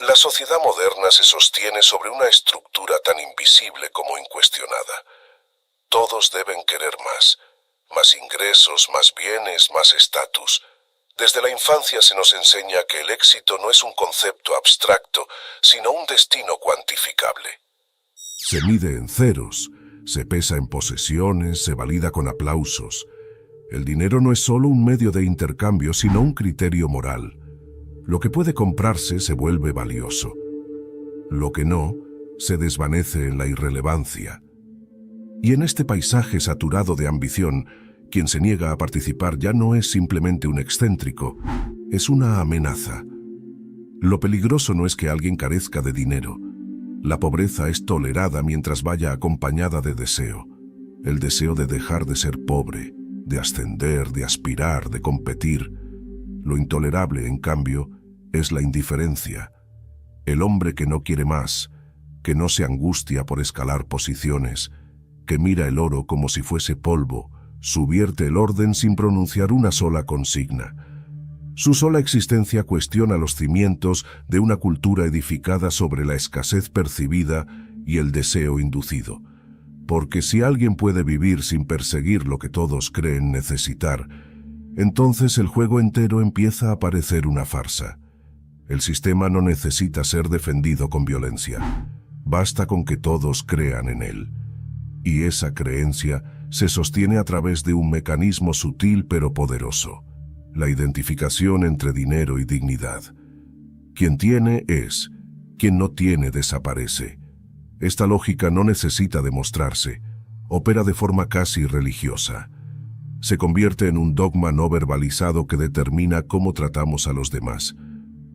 La sociedad moderna se sostiene sobre una estructura tan invisible como incuestionada. Todos deben querer más, más ingresos, más bienes, más estatus. Desde la infancia se nos enseña que el éxito no es un concepto abstracto, sino un destino cuantificable. Se mide en ceros, se pesa en posesiones, se valida con aplausos. El dinero no es solo un medio de intercambio, sino un criterio moral. Lo que puede comprarse se vuelve valioso. Lo que no, se desvanece en la irrelevancia. Y en este paisaje saturado de ambición, quien se niega a participar ya no es simplemente un excéntrico, es una amenaza. Lo peligroso no es que alguien carezca de dinero. La pobreza es tolerada mientras vaya acompañada de deseo. El deseo de dejar de ser pobre, de ascender, de aspirar, de competir. Lo intolerable, en cambio, es la indiferencia. El hombre que no quiere más, que no se angustia por escalar posiciones, que mira el oro como si fuese polvo, subvierte el orden sin pronunciar una sola consigna. Su sola existencia cuestiona los cimientos de una cultura edificada sobre la escasez percibida y el deseo inducido. Porque si alguien puede vivir sin perseguir lo que todos creen necesitar, entonces el juego entero empieza a parecer una farsa. El sistema no necesita ser defendido con violencia. Basta con que todos crean en él. Y esa creencia se sostiene a través de un mecanismo sutil pero poderoso: la identificación entre dinero y dignidad. Quien tiene es, quien no tiene desaparece. Esta lógica no necesita demostrarse, opera de forma casi religiosa. Se convierte en un dogma no verbalizado que determina cómo tratamos a los demás,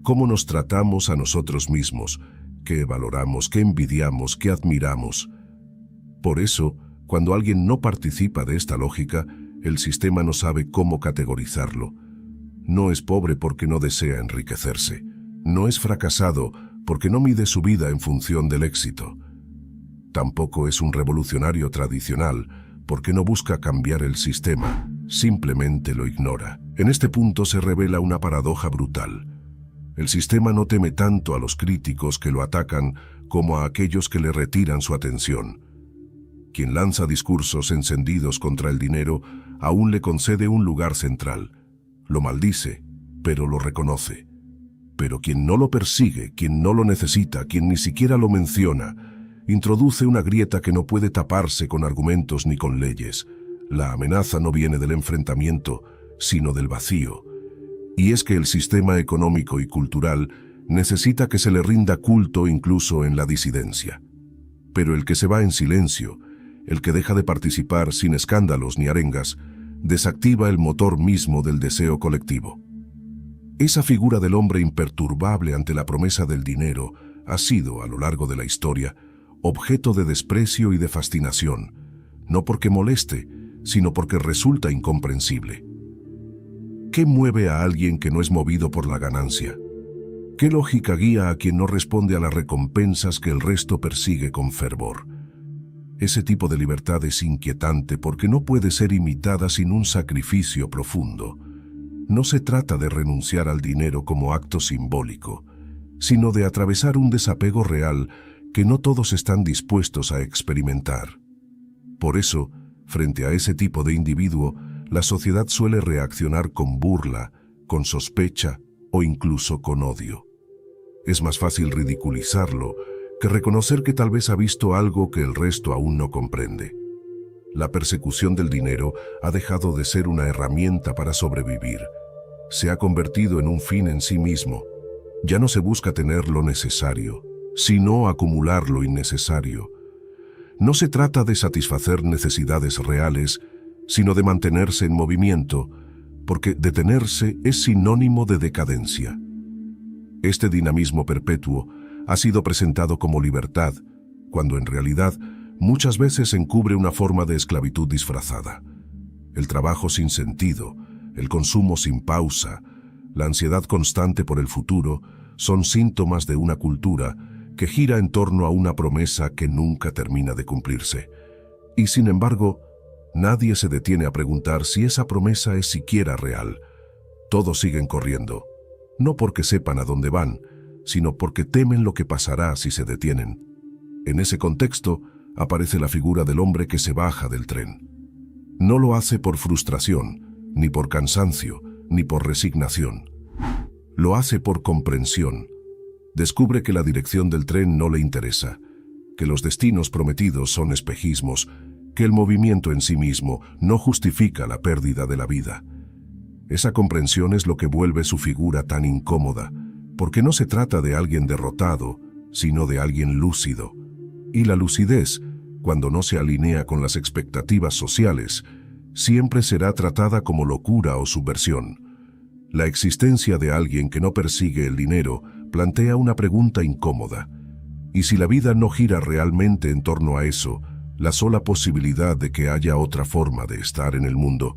cómo nos tratamos a nosotros mismos, qué valoramos, qué envidiamos, qué admiramos. Por eso, cuando alguien no participa de esta lógica, el sistema no sabe cómo categorizarlo. No es pobre porque no desea enriquecerse. No es fracasado porque no mide su vida en función del éxito. Tampoco es un revolucionario tradicional porque no busca cambiar el sistema, simplemente lo ignora. En este punto se revela una paradoja brutal. El sistema no teme tanto a los críticos que lo atacan como a aquellos que le retiran su atención. Quien lanza discursos encendidos contra el dinero aún le concede un lugar central. Lo maldice, pero lo reconoce. Pero quien no lo persigue, quien no lo necesita, quien ni siquiera lo menciona, introduce una grieta que no puede taparse con argumentos ni con leyes. La amenaza no viene del enfrentamiento, sino del vacío. Y es que el sistema económico y cultural necesita que se le rinda culto incluso en la disidencia. Pero el que se va en silencio, el que deja de participar sin escándalos ni arengas, desactiva el motor mismo del deseo colectivo. Esa figura del hombre imperturbable ante la promesa del dinero ha sido, a lo largo de la historia, objeto de desprecio y de fascinación, no porque moleste, sino porque resulta incomprensible. ¿Qué mueve a alguien que no es movido por la ganancia? ¿Qué lógica guía a quien no responde a las recompensas que el resto persigue con fervor? Ese tipo de libertad es inquietante porque no puede ser imitada sin un sacrificio profundo. No se trata de renunciar al dinero como acto simbólico, sino de atravesar un desapego real que no todos están dispuestos a experimentar. Por eso, frente a ese tipo de individuo, la sociedad suele reaccionar con burla, con sospecha o incluso con odio. Es más fácil ridiculizarlo que reconocer que tal vez ha visto algo que el resto aún no comprende. La persecución del dinero ha dejado de ser una herramienta para sobrevivir. Se ha convertido en un fin en sí mismo. Ya no se busca tener lo necesario, sino acumular lo innecesario. No se trata de satisfacer necesidades reales, sino de mantenerse en movimiento, porque detenerse es sinónimo de decadencia. Este dinamismo perpetuo ha sido presentado como libertad, cuando en realidad muchas veces encubre una forma de esclavitud disfrazada. El trabajo sin sentido, el consumo sin pausa, la ansiedad constante por el futuro son síntomas de una cultura que gira en torno a una promesa que nunca termina de cumplirse. Y sin embargo, nadie se detiene a preguntar si esa promesa es siquiera real. Todos siguen corriendo, no porque sepan a dónde van, sino porque temen lo que pasará si se detienen. En ese contexto aparece la figura del hombre que se baja del tren. No lo hace por frustración, ni por cansancio, ni por resignación. Lo hace por comprensión. Descubre que la dirección del tren no le interesa, que los destinos prometidos son espejismos, que el movimiento en sí mismo no justifica la pérdida de la vida. Esa comprensión es lo que vuelve su figura tan incómoda, porque no se trata de alguien derrotado, sino de alguien lúcido. Y la lucidez, cuando no se alinea con las expectativas sociales, siempre será tratada como locura o subversión. La existencia de alguien que no persigue el dinero plantea una pregunta incómoda. Y si la vida no gira realmente en torno a eso, la sola posibilidad de que haya otra forma de estar en el mundo,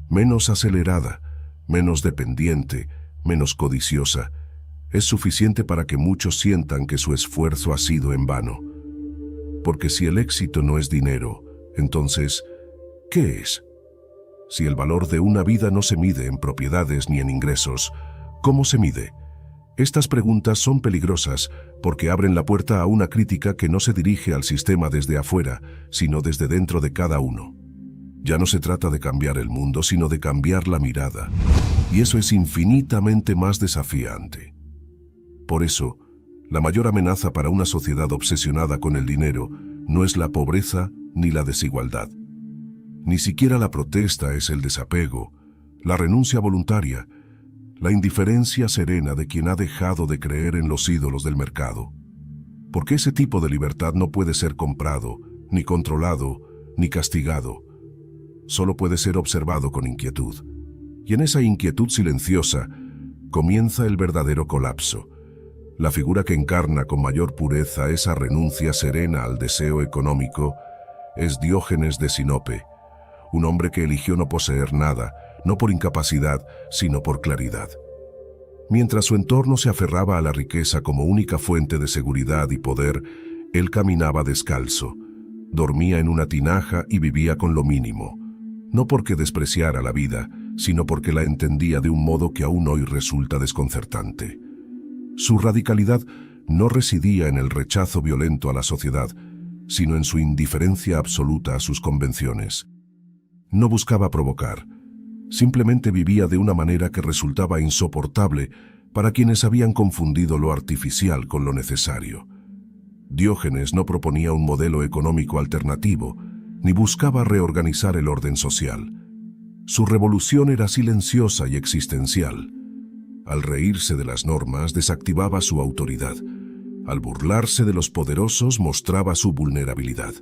menos acelerada, menos dependiente, menos codiciosa, es suficiente para que muchos sientan que su esfuerzo ha sido en vano. Porque si el éxito no es dinero, entonces, ¿qué es? Si el valor de una vida no se mide en propiedades ni en ingresos, ¿cómo se mide? Estas preguntas son peligrosas porque abren la puerta a una crítica que no se dirige al sistema desde afuera, sino desde dentro de cada uno. Ya no se trata de cambiar el mundo, sino de cambiar la mirada. Y eso es infinitamente más desafiante. Por eso, la mayor amenaza para una sociedad obsesionada con el dinero no es la pobreza ni la desigualdad. Ni siquiera la protesta es el desapego, la renuncia voluntaria, la indiferencia serena de quien ha dejado de creer en los ídolos del mercado. Porque ese tipo de libertad no puede ser comprado, ni controlado, ni castigado. Solo puede ser observado con inquietud. Y en esa inquietud silenciosa comienza el verdadero colapso. La figura que encarna con mayor pureza esa renuncia serena al deseo económico es Diógenes de Sinope, un hombre que eligió no poseer nada, no por incapacidad, sino por claridad. Mientras su entorno se aferraba a la riqueza como única fuente de seguridad y poder, él caminaba descalzo, dormía en una tinaja y vivía con lo mínimo, no porque despreciara la vida, sino porque la entendía de un modo que aún hoy resulta desconcertante. Su radicalidad no residía en el rechazo violento a la sociedad, sino en su indiferencia absoluta a sus convenciones. No buscaba provocar, simplemente vivía de una manera que resultaba insoportable para quienes habían confundido lo artificial con lo necesario. Diógenes no proponía un modelo económico alternativo, ni buscaba reorganizar el orden social. Su revolución era silenciosa y existencial. Al reírse de las normas, desactivaba su autoridad. Al burlarse de los poderosos, mostraba su vulnerabilidad.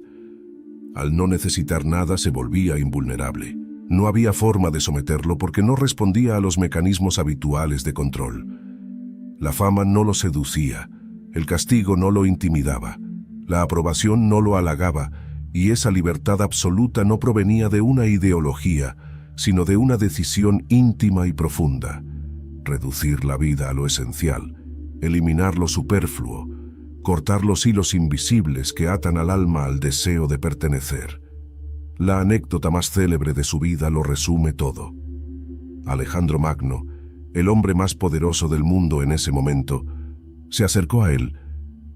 Al no necesitar nada, se volvía invulnerable. No había forma de someterlo porque no respondía a los mecanismos habituales de control. La fama no lo seducía, el castigo no lo intimidaba, la aprobación no lo halagaba, y esa libertad absoluta no provenía de una ideología, sino de una decisión íntima y profunda. Reducir la vida a lo esencial, eliminar lo superfluo, cortar los hilos invisibles que atan al alma al deseo de pertenecer. La anécdota más célebre de su vida lo resume todo. Alejandro Magno, el hombre más poderoso del mundo en ese momento, se acercó a él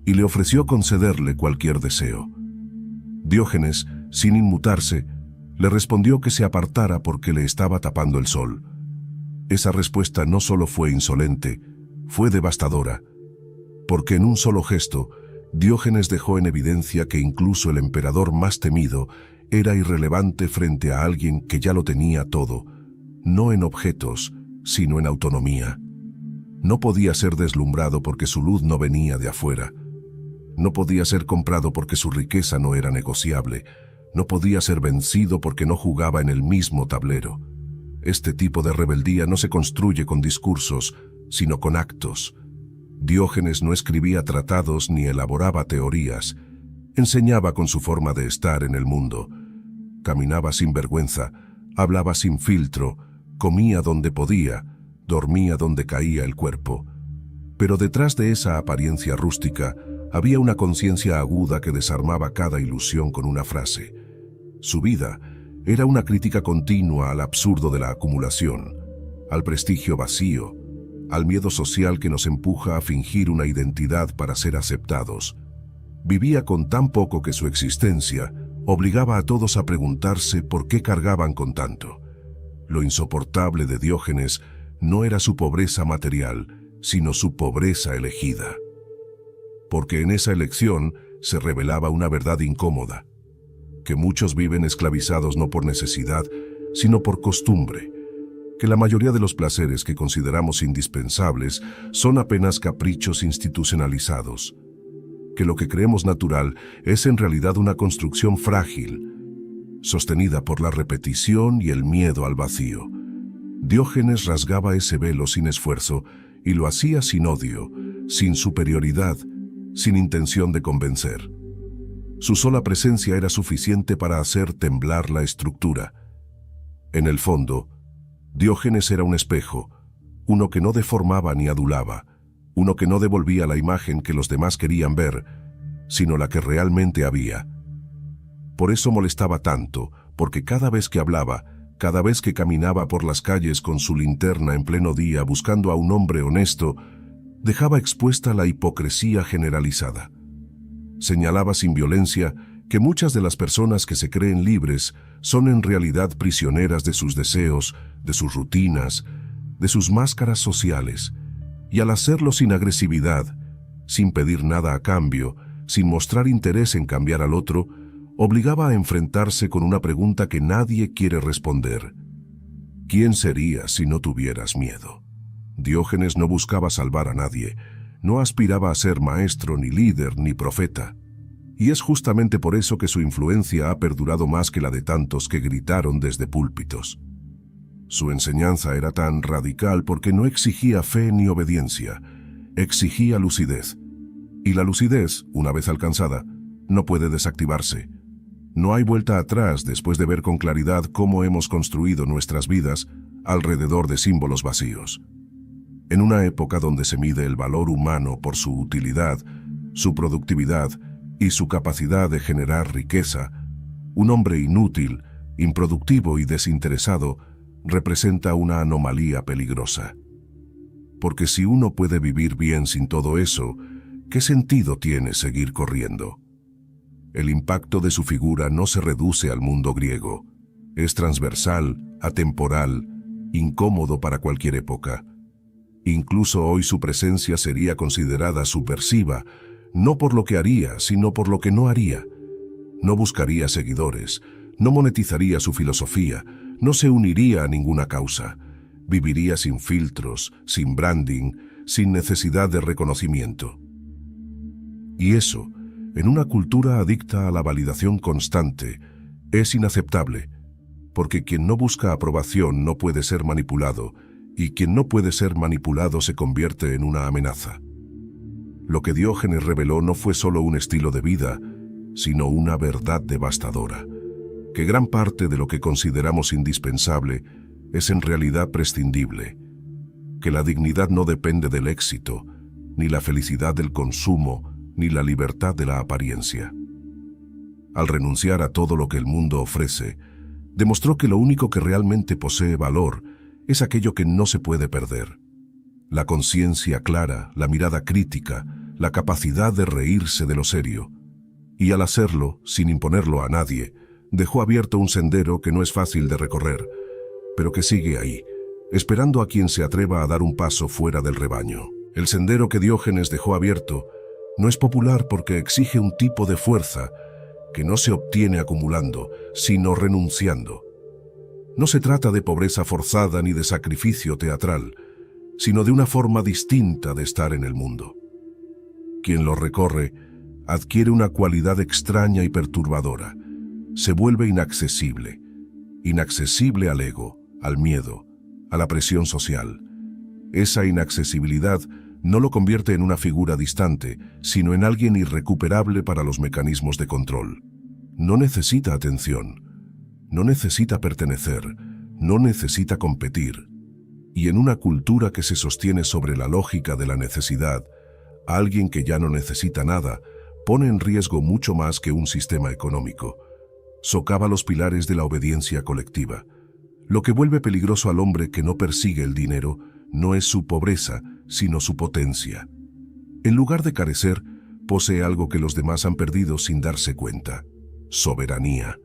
y le ofreció concederle cualquier deseo. Diógenes, sin inmutarse, le respondió que se apartara porque le estaba tapando el sol. Esa respuesta no solo fue insolente, fue devastadora, porque en un solo gesto, Diógenes dejó en evidencia que incluso el emperador más temido era irrelevante frente a alguien que ya lo tenía todo, no en objetos, sino en autonomía. No podía ser deslumbrado porque su luz no venía de afuera. No podía ser comprado porque su riqueza no era negociable. No podía ser vencido porque no jugaba en el mismo tablero. Este tipo de rebeldía no se construye con discursos, sino con actos. Diógenes no escribía tratados ni elaboraba teorías. Enseñaba con su forma de estar en el mundo. Caminaba sin vergüenza, hablaba sin filtro, comía donde podía, dormía donde caía el cuerpo. Pero detrás de esa apariencia rústica había una conciencia aguda que desarmaba cada ilusión con una frase. Su vida era una crítica continua al absurdo de la acumulación, al prestigio vacío, al miedo social que nos empuja a fingir una identidad para ser aceptados. Vivía con tan poco que su existencia obligaba a todos a preguntarse por qué cargaban con tanto. Lo insoportable de Diógenes no era su pobreza material, sino su pobreza elegida. Porque en esa elección se revelaba una verdad incómoda, que muchos viven esclavizados no por necesidad, sino por costumbre, que la mayoría de los placeres que consideramos indispensables son apenas caprichos institucionalizados, que lo que creemos natural es en realidad una construcción frágil, sostenida por la repetición y el miedo al vacío. Diógenes rasgaba ese velo sin esfuerzo y lo hacía sin odio, sin superioridad, sin intención de convencer. Su sola presencia era suficiente para hacer temblar la estructura. En el fondo, Diógenes era un espejo, uno que no deformaba ni adulaba, uno que no devolvía la imagen que los demás querían ver, sino la que realmente había. Por eso molestaba tanto, porque cada vez que hablaba, cada vez que caminaba por las calles con su linterna en pleno día buscando a un hombre honesto, dejaba expuesta la hipocresía generalizada. Señalaba sin violencia que muchas de las personas que se creen libres son en realidad prisioneras de sus deseos, de sus rutinas, de sus máscaras sociales, y al hacerlo sin agresividad, sin pedir nada a cambio, sin mostrar interés en cambiar al otro, obligaba a enfrentarse con una pregunta que nadie quiere responder. ¿Quién serías si no tuvieras miedo? Diógenes no buscaba salvar a nadie, no aspiraba a ser maestro, ni líder, ni profeta. Y es justamente por eso que su influencia ha perdurado más que la de tantos que gritaron desde púlpitos. Su enseñanza era tan radical porque no exigía fe ni obediencia, exigía lucidez. Y la lucidez, una vez alcanzada, no puede desactivarse. No hay vuelta atrás después de ver con claridad cómo hemos construido nuestras vidas alrededor de símbolos vacíos. En una época donde se mide el valor humano por su utilidad, su productividad y su capacidad de generar riqueza, un hombre inútil, improductivo y desinteresado representa una anomalía peligrosa. Porque si uno puede vivir bien sin todo eso, ¿qué sentido tiene seguir corriendo? El impacto de su figura no se reduce al mundo griego. Es transversal, atemporal, incómodo para cualquier época. Incluso hoy su presencia sería considerada subversiva, no por lo que haría, sino por lo que no haría. No buscaría seguidores, no monetizaría su filosofía, no se uniría a ninguna causa. Viviría sin filtros, sin branding, sin necesidad de reconocimiento. Y eso, en una cultura adicta a la validación constante, es inaceptable, porque quien no busca aprobación no puede ser manipulado, y quien no puede ser manipulado se convierte en una amenaza. Lo que Diógenes reveló no fue solo un estilo de vida, sino una verdad devastadora, que gran parte de lo que consideramos indispensable es en realidad prescindible, que la dignidad no depende del éxito, ni la felicidad del consumo, ni la libertad de la apariencia. Al renunciar a todo lo que el mundo ofrece, demostró que lo único que realmente posee valor es aquello que no se puede perder. La conciencia clara, la mirada crítica, la capacidad de reírse de lo serio. Y al hacerlo, sin imponerlo a nadie, dejó abierto un sendero que no es fácil de recorrer, pero que sigue ahí, esperando a quien se atreva a dar un paso fuera del rebaño. El sendero que Diógenes dejó abierto no es popular porque exige un tipo de fuerza que no se obtiene acumulando, sino renunciando. No se trata de pobreza forzada ni de sacrificio teatral, sino de una forma distinta de estar en el mundo. Quien lo recorre adquiere una cualidad extraña y perturbadora. Se vuelve inaccesible, inaccesible al ego, al miedo, a la presión social. Esa inaccesibilidad no lo convierte en una figura distante, sino en alguien irrecuperable para los mecanismos de control. No necesita atención, no necesita pertenecer, no necesita competir. Y en una cultura que se sostiene sobre la lógica de la necesidad, alguien que ya no necesita nada pone en riesgo mucho más que un sistema económico. Socava los pilares de la obediencia colectiva. Lo que vuelve peligroso al hombre que no persigue el dinero no es su pobreza, sino su potencia. En lugar de carecer, posee algo que los demás han perdido sin darse cuenta: soberanía.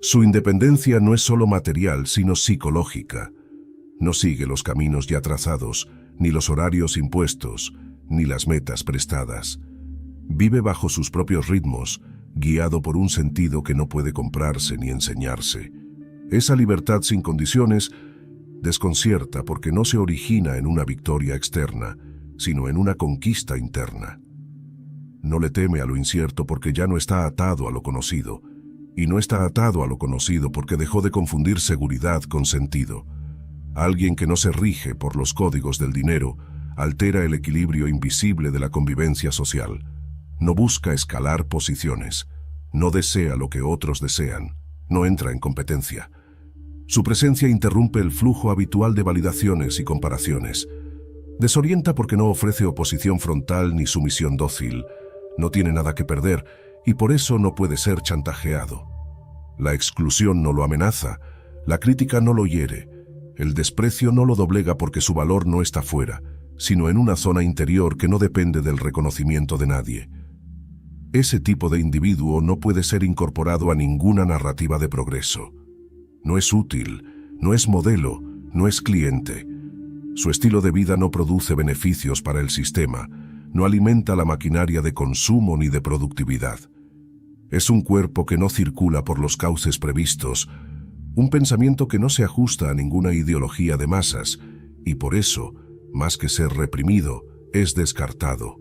Su independencia no es solo material, sino psicológica. No sigue los caminos ya trazados, ni los horarios impuestos, ni las metas prestadas. Vive bajo sus propios ritmos, guiado por un sentido que no puede comprarse ni enseñarse. Esa libertad sin condiciones desconcierta porque no se origina en una victoria externa, sino en una conquista interna. No le teme a lo incierto porque ya no está atado a lo conocido, y no está atado a lo conocido porque dejó de confundir seguridad con sentido. Alguien que no se rige por los códigos del dinero altera el equilibrio invisible de la convivencia social. No busca escalar posiciones, no desea lo que otros desean, no entra en competencia. Su presencia interrumpe el flujo habitual de validaciones y comparaciones. Desorienta porque no ofrece oposición frontal ni sumisión dócil. No tiene nada que perder y por eso no puede ser chantajeado. La exclusión no lo amenaza, la crítica no lo hiere, el desprecio no lo doblega porque su valor no está fuera, sino en una zona interior que no depende del reconocimiento de nadie. Ese tipo de individuo no puede ser incorporado a ninguna narrativa de progreso. No es útil, no es modelo, no es cliente. Su estilo de vida no produce beneficios para el sistema, no alimenta la maquinaria de consumo ni de productividad. Es un cuerpo que no circula por los cauces previstos, un pensamiento que no se ajusta a ninguna ideología de masas, y por eso, más que ser reprimido, es descartado.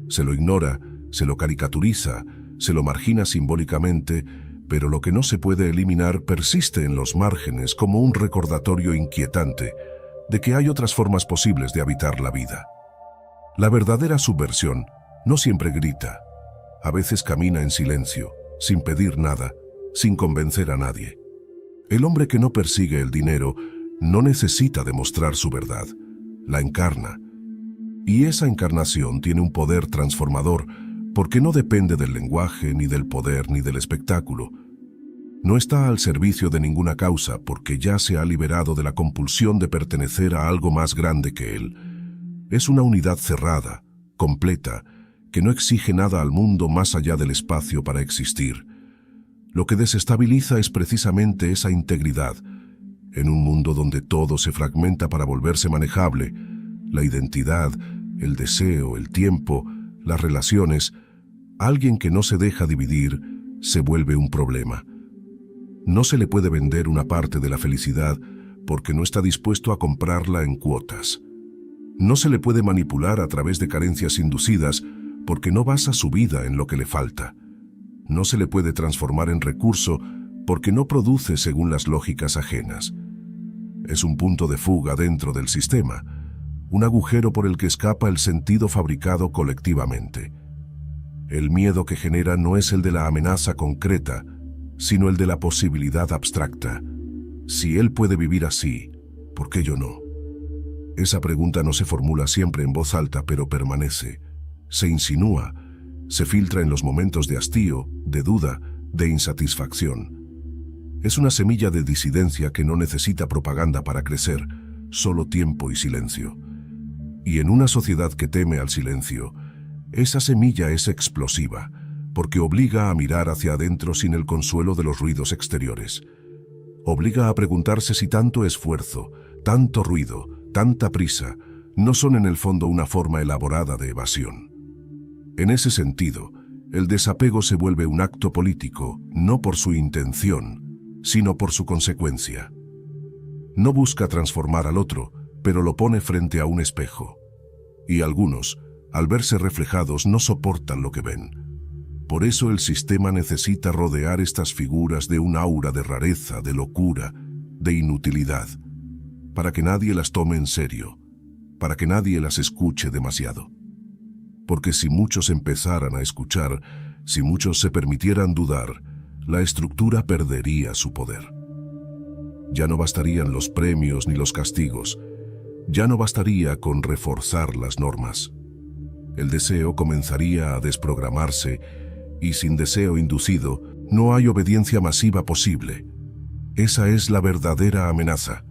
Se lo ignora, se lo caricaturiza, se lo margina simbólicamente, pero lo que no se puede eliminar persiste en los márgenes como un recordatorio inquietante de que hay otras formas posibles de habitar la vida. La verdadera subversión no siempre grita, a veces camina en silencio, sin pedir nada, sin convencer a nadie. El hombre que no persigue el dinero no necesita demostrar su verdad, la encarna. Y esa encarnación tiene un poder transformador porque no depende del lenguaje, ni del poder, ni del espectáculo. No está al servicio de ninguna causa porque ya se ha liberado de la compulsión de pertenecer a algo más grande que él. Es una unidad cerrada, completa, que no exige nada al mundo más allá del espacio para existir. Lo que desestabiliza es precisamente esa integridad. En un mundo donde todo se fragmenta para volverse manejable, la identidad, el deseo, el tiempo, las relaciones, alguien que no se deja dividir se vuelve un problema. No se le puede vender una parte de la felicidad porque no está dispuesto a comprarla en cuotas. No se le puede manipular a través de carencias inducidas porque no basa su vida en lo que le falta. No se le puede transformar en recurso porque no produce según las lógicas ajenas. Es un punto de fuga dentro del sistema, un agujero por el que escapa el sentido fabricado colectivamente. El miedo que genera no es el de la amenaza concreta, sino el de la posibilidad abstracta. Si él puede vivir así, ¿por qué yo no? Esa pregunta no se formula siempre en voz alta, pero permanece. Se insinúa, se filtra en los momentos de hastío, de duda, de insatisfacción. Es una semilla de disidencia que no necesita propaganda para crecer, solo tiempo y silencio. Y en una sociedad que teme al silencio, esa semilla es explosiva, porque obliga a mirar hacia adentro sin el consuelo de los ruidos exteriores. Obliga a preguntarse si tanto esfuerzo, tanto ruido, tanta prisa, no son en el fondo una forma elaborada de evasión. En ese sentido, el desapego se vuelve un acto político, no por su intención, sino por su consecuencia. No busca transformar al otro, pero lo pone frente a un espejo. Y algunos, al verse reflejados, no soportan lo que ven. Por eso el sistema necesita rodear estas figuras de un aura de rareza, de locura, de inutilidad, para que nadie las tome en serio, para que nadie las escuche demasiado. Porque si muchos empezaran a escuchar, si muchos se permitieran dudar, la estructura perdería su poder. Ya no bastarían los premios ni los castigos, ya no bastaría con reforzar las normas. El deseo comenzaría a desprogramarse y sin deseo inducido no hay obediencia masiva posible. Esa es la verdadera amenaza.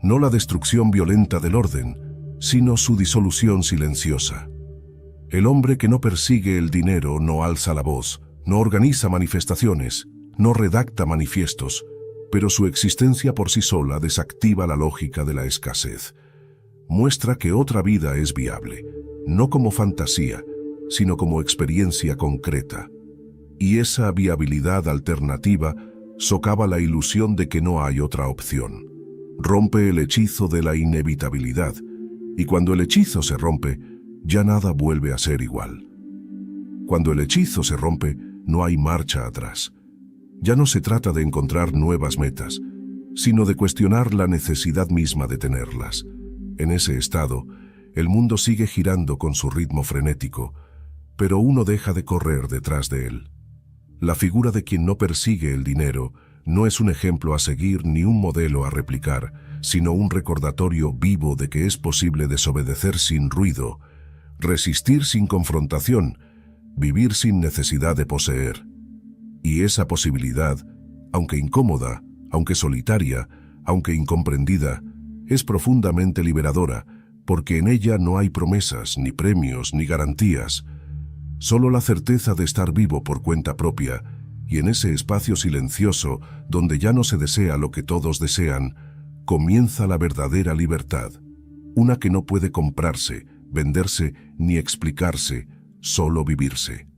no la destrucción violenta del orden, sino su disolución silenciosa. El hombre que no persigue el dinero no alza la voz, no organiza manifestaciones, no redacta manifiestos, pero su existencia por sí sola desactiva la lógica de la escasez. Muestra que otra vida es viable, no como fantasía, sino como experiencia concreta. Y esa viabilidad alternativa socava la ilusión de que no hay otra opción. Rompe el hechizo de la inevitabilidad, y cuando el hechizo se rompe, ya nada vuelve a ser igual. Cuando el hechizo se rompe, no hay marcha atrás. Ya no se trata de encontrar nuevas metas, sino de cuestionar la necesidad misma de tenerlas. En ese estado, el mundo sigue girando con su ritmo frenético, pero uno deja de correr detrás de él. La figura de quien no persigue el dinero no es un ejemplo a seguir ni un modelo a replicar, sino un recordatorio vivo de que es posible desobedecer sin ruido, resistir sin confrontación, vivir sin necesidad de poseer. Y esa posibilidad, aunque incómoda, aunque solitaria, aunque incomprendida, es profundamente liberadora, porque en ella no hay promesas, ni premios, ni garantías, solo la certeza de estar vivo por cuenta propia, y en ese espacio silencioso, donde ya no se desea lo que todos desean, comienza la verdadera libertad, una que no puede comprarse, venderse, ni explicarse, solo vivirse.